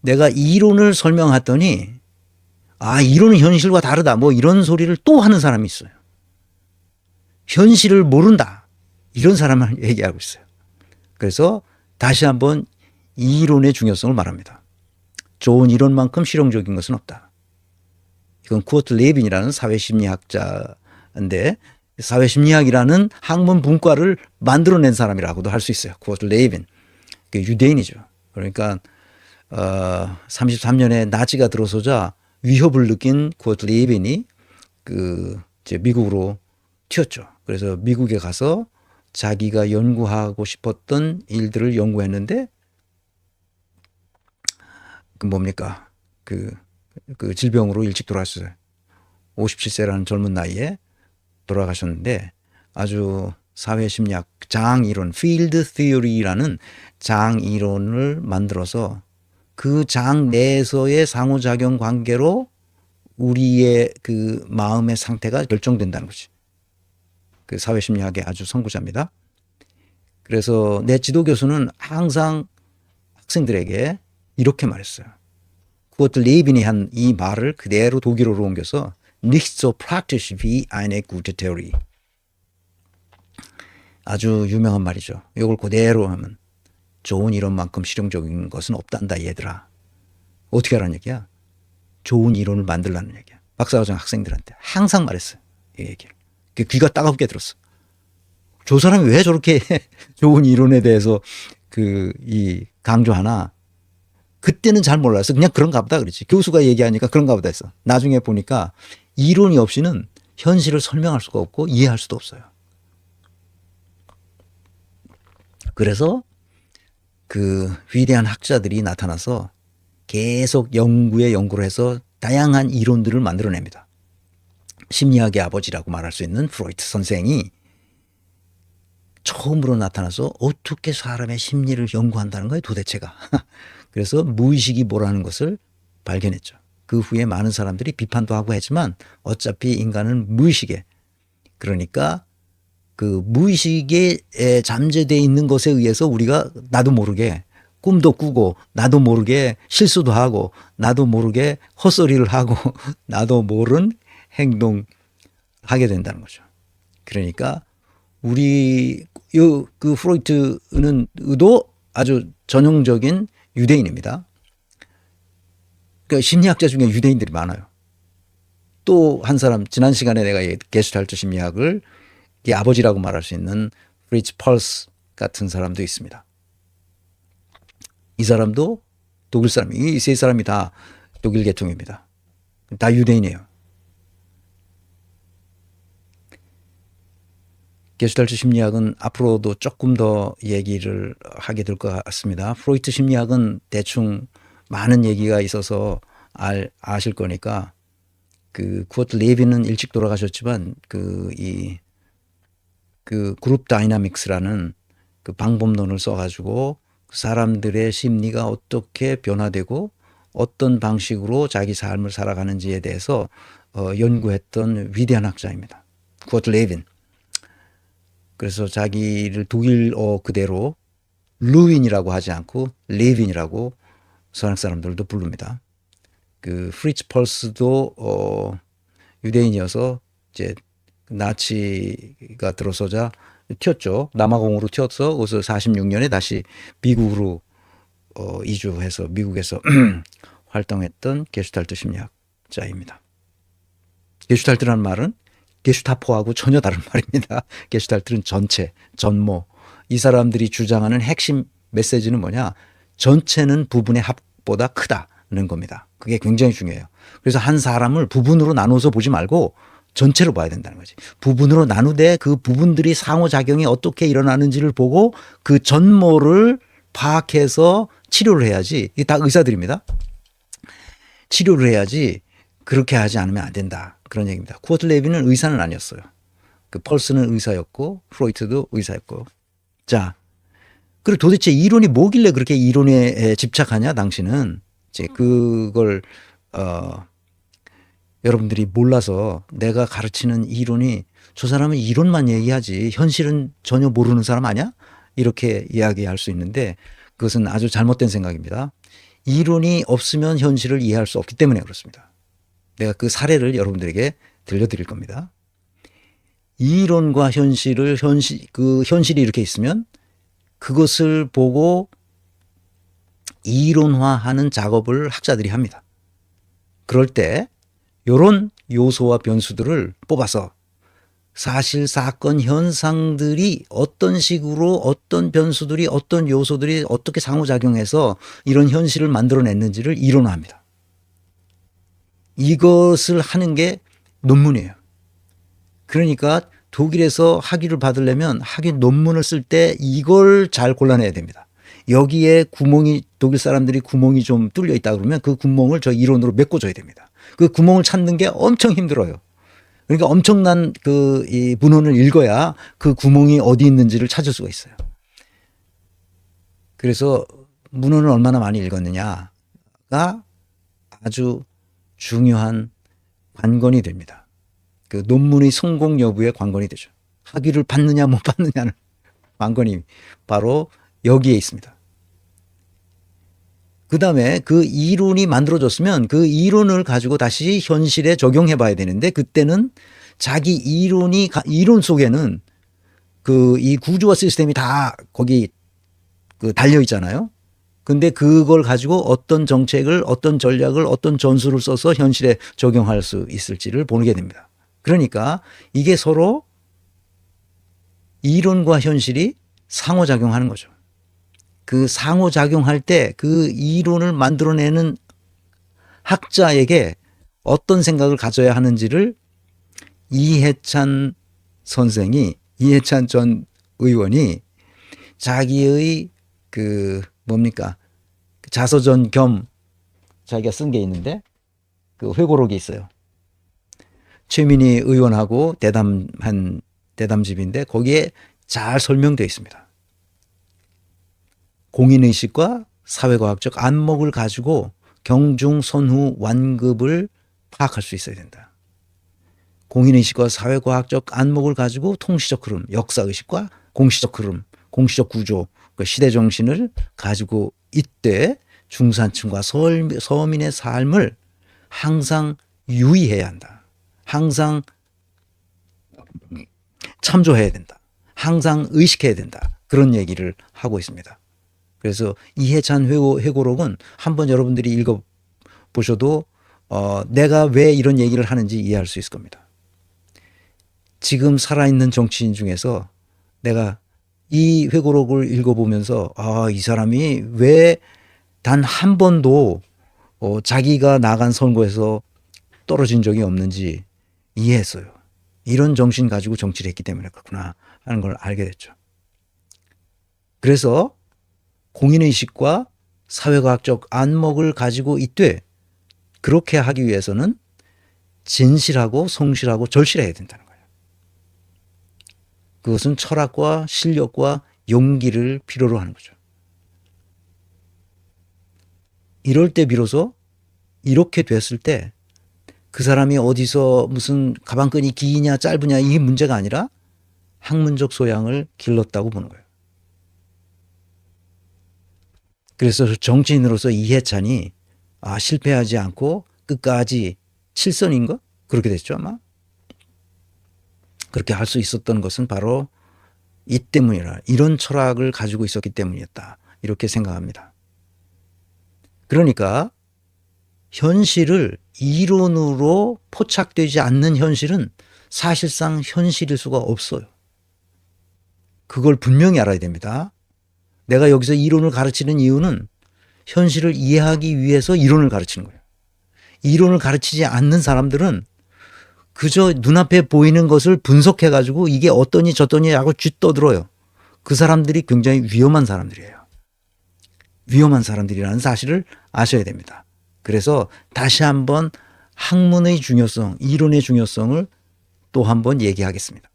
내가 이론을 설명했더니 이론은 현실과 다르다 뭐 이런 소리를 또 하는 사람이 있어요. 현실을 모른다 이런 사람을 얘기하고 있어요. 그래서 다시 한번 이론의 중요성을 말합니다. 좋은 이론만큼 실용적인 것은 없다. 이건 쿠어트 레빈이라는 사회심리학자인데 사회심리학이라는 학문 분과를 만들어낸 사람이라고도 할 수 있어요. 쿠어트 레빈. 유대인이죠. 그러니까 33년에 나치가 들어서자 위협을 느낀 쿠어트 레빈이 이제 미국으로 튀었죠. 그래서 미국에 가서 자기가 연구하고 싶었던 일들을 연구했는데 뭡니까? 그 질병으로 일찍 돌아가셨어요. 57세라는 젊은 나이에 돌아가셨는데 아주 사회심리학 장이론, 필드 티어리라는 장이론을 만들어서 그 장 내에서의 상호작용 관계로 우리의 그 마음의 상태가 결정된다는 거지. 그 사회심리학의 아주 선구자입니다. 그래서 내 지도교수는 항상 학생들에게 이렇게 말했어요. 쿠어트 레빈이 한 이 말을 그대로 독일어로 옮겨서 Nicht so praktisch wie eine gute Theorie. 아주 유명한 말이죠. 이걸 그대로 하면 좋은 이론만큼 실용적인 것은 없단다 얘들아. 어떻게 하라는 얘기야? 좋은 이론을 만들라는 얘기야. 박사과정 학생들한테 항상 말했어요. 이 얘기를. 귀가 따갑게 들었어. 저 사람이 왜 저렇게 좋은 이론에 대해서 강조하나? 그때는 잘 몰랐어. 그냥 그런가 보다 그랬지. 교수가 얘기하니까 그런가 보다 했어. 나중에 보니까 이론이 없이는 현실을 설명할 수가 없고 이해할 수도 없어요. 그래서 그 위대한 학자들이 나타나서 계속 연구를 해서 다양한 이론들을 만들어냅니다. 심리학의 아버지라고 말할 수 있는 프로이트 선생이 처음으로 나타나서 어떻게 사람의 심리를 연구한다는 거예요, 도대체가. 그래서 무의식이 뭐라는 것을 발견했죠. 그 후에 많은 사람들이 비판도 하고 했지만 어차피 인간은 무의식에, 그러니까 그 무의식에 잠재되어 있는 것에 의해서 우리가 나도 모르게 꿈도 꾸고 나도 모르게 실수도 하고 나도 모르게 헛소리를 하고 나도 모른 행동하게 된다는 거죠. 그러니까 그 프로이트는 도 아주 전형적인 유대인입니다. 그러니까 심리학자 중에 유대인들이 많아요. 또 한 사람, 지난 시간에 내가 게슈탈트 심리학을 아버지라고 말할 수 있는 프리츠 펄스 같은 사람도 있습니다. 이 사람도 독일 사람, 이 세 사람이 다 독일 계통입니다. 다 유대인이에요. 게슈탈트 심리학은 앞으로도 조금 더 얘기를 하게 될 것 같습니다. 프로이트 심리학은 대충 많은 얘기가 있어서 아실 거니까 쿠어트 레빈은 일찍 돌아가셨지만 그룹 다이나믹스라는 그 방법론을 써가지고 사람들의 심리가 어떻게 변화되고 어떤 방식으로 자기 삶을 살아가는지에 대해서 연구했던 위대한 학자입니다. 쿠어트 레빈. 그래서 자기를 독일어 그대로 루윈이라고 하지 않고 레빈이라고 서양 사람들도 부릅니다. 그 프리츠 펄스도 유대인이어서 이제 나치가 들어서자 튀었죠. 남아공으로 튀어서 거기서 46년에 다시 미국으로 이주해서 미국에서 활동했던 게슈탈트 심리학자입니다. 게슈탈트라는 말은 게슈타포하고 전혀 다른 말입니다. 게슈탈트는 전체, 전모. 이 사람들이 주장하는 핵심 메시지는 뭐냐? 전체는 부분의 합보다 크다는 겁니다. 그게 굉장히 중요해요. 그래서 한 사람을 부분으로 나눠서 보지 말고 전체로 봐야 된다는 거지. 부분으로 나누되 그 부분들이 상호작용이 어떻게 일어나는지를 보고 그 전모를 파악해서 치료를 해야지. 이게 다 의사들입니다. 치료를 해야지 그렇게 하지 않으면 안 된다. 그런 얘기입니다. 쿠어트 레빈은 의사는 아니었어요. 그 펄스는 의사였고 프로이트도 의사였고. 자, 그리고 도대체 이론이 뭐길래 그렇게 이론에 집착하냐 당신은. 이제 그걸 여러분들이 몰라서 내가 가르치는 이론이 저 사람은 이론만 얘기하지 현실은 전혀 모르는 사람 아니야? 이렇게 이야기할 수 있는데 그것은 아주 잘못된 생각입니다. 이론이 없으면 현실을 이해할 수 없기 때문에 그렇습니다. 내가 그 사례를 여러분들에게 들려드릴 겁니다. 이론과 현실이 이렇게 있으면 그것을 보고 이론화하는 작업을 학자들이 합니다. 그럴 때 이런 요소와 변수들을 뽑아서 사실 사건 현상들이 어떤 식으로 어떤 변수들이 어떤 요소들이 어떻게 상호작용해서 이런 현실을 만들어냈는지를 이론화합니다. 이것을 하는 게 논문이에요. 그러니까 독일에서 학위를 받으려면 학위 논문을 쓸 때 이걸 잘 골라내야 됩니다. 여기에 독일 사람들이 구멍이 좀 뚫려 있다 그러면 그 구멍을 저 이론으로 메꿔줘야 됩니다. 그 구멍을 찾는 게 엄청 힘들어요. 그러니까 엄청난 이 문헌을 읽어야 그 구멍이 어디 있는지를 찾을 수가 있어요. 그래서 문헌을 얼마나 많이 읽었느냐가 아주 중요한 관건이 됩니다. 그 논문의 성공 여부에 관건이 되죠. 학위를 받느냐 못 받느냐는 관건이 바로 여기에 있습니다. 그 다음에 그 이론이 만들어졌으면 그 이론을 가지고 다시 현실에 적용해 봐야 되는데 그때는 자기 이론 속에는 이 구조와 시스템이 다 거기 달려 있잖아요. 근데 그걸 가지고 어떤 정책을, 어떤 전략을, 어떤 전술을 써서 현실에 적용할 수 있을지를 보게 됩니다. 그러니까 이게 서로 이론과 현실이 상호작용하는 거죠. 그 상호작용할 때 그 이론을 만들어내는 학자에게 어떤 생각을 가져야 하는지를 이해찬 전 의원이 자기의 자서전 겸 자기가 쓴 게 있는데 그 회고록이 있어요. 최민희 의원하고 대담한 대담집인데 거기에 잘 설명되어 있습니다. 공인의식과 사회과학적 안목을 가지고 경중, 선후, 완급을 파악할 수 있어야 된다. 공인의식과 사회과학적 안목을 가지고 통시적 흐름, 역사의식과 공시적 흐름, 공시적 구조, 시대정신을 가지고 이때 중산층과 서민의 삶을 항상 유의해야 한다. 항상 참조해야 된다. 항상 의식해야 된다. 그런 얘기를 하고 있습니다. 그래서 이해찬 회고록은 한번 여러분들이 읽어보셔도 내가 왜 이런 얘기를 하는지 이해할 수 있을 겁니다. 지금 살아있는 정치인 중에서 내가 이 회고록을 읽어보면서 이 사람이 왜 단 한 번도 자기가 나간 선거에서 떨어진 적이 없는지 이해했어요. 이런 정신 가지고 정치를 했기 때문에 그렇구나 하는 걸 알게 됐죠. 그래서 공인의식과 사회과학적 안목을 가지고 있되 그렇게 하기 위해서는 진실하고 성실하고 절실해야 된다는 거예요. 그것은 철학과 실력과 용기를 필요로 하는 거죠. 이럴 때 비로소 이렇게 됐을 때 그 사람이 어디서 무슨 가방끈이 기냐 짧으냐 이 문제가 아니라 학문적 소양을 길렀다고 보는 거예요. 그래서 정치인으로서 이해찬이 실패하지 않고 끝까지 7선인가? 그렇게 됐죠 아마. 그렇게 할 수 있었던 것은 바로 이 때문이라 이런 철학을 가지고 있었기 때문이었다. 이렇게 생각합니다. 그러니까 현실을 이론으로 포착되지 않는 현실은 사실상 현실일 수가 없어요. 그걸 분명히 알아야 됩니다. 내가 여기서 이론을 가르치는 이유는 현실을 이해하기 위해서 이론을 가르치는 거예요. 이론을 가르치지 않는 사람들은 그저 눈앞에 보이는 것을 분석해가지고 이게 어떠니 저떠니 하고 쥐떠들어요. 그 사람들이 굉장히 위험한 사람들이에요. 위험한 사람들이라는 사실을 아셔야 됩니다. 그래서 다시 한번 학문의 중요성, 이론의 중요성을 또 한번 얘기하겠습니다.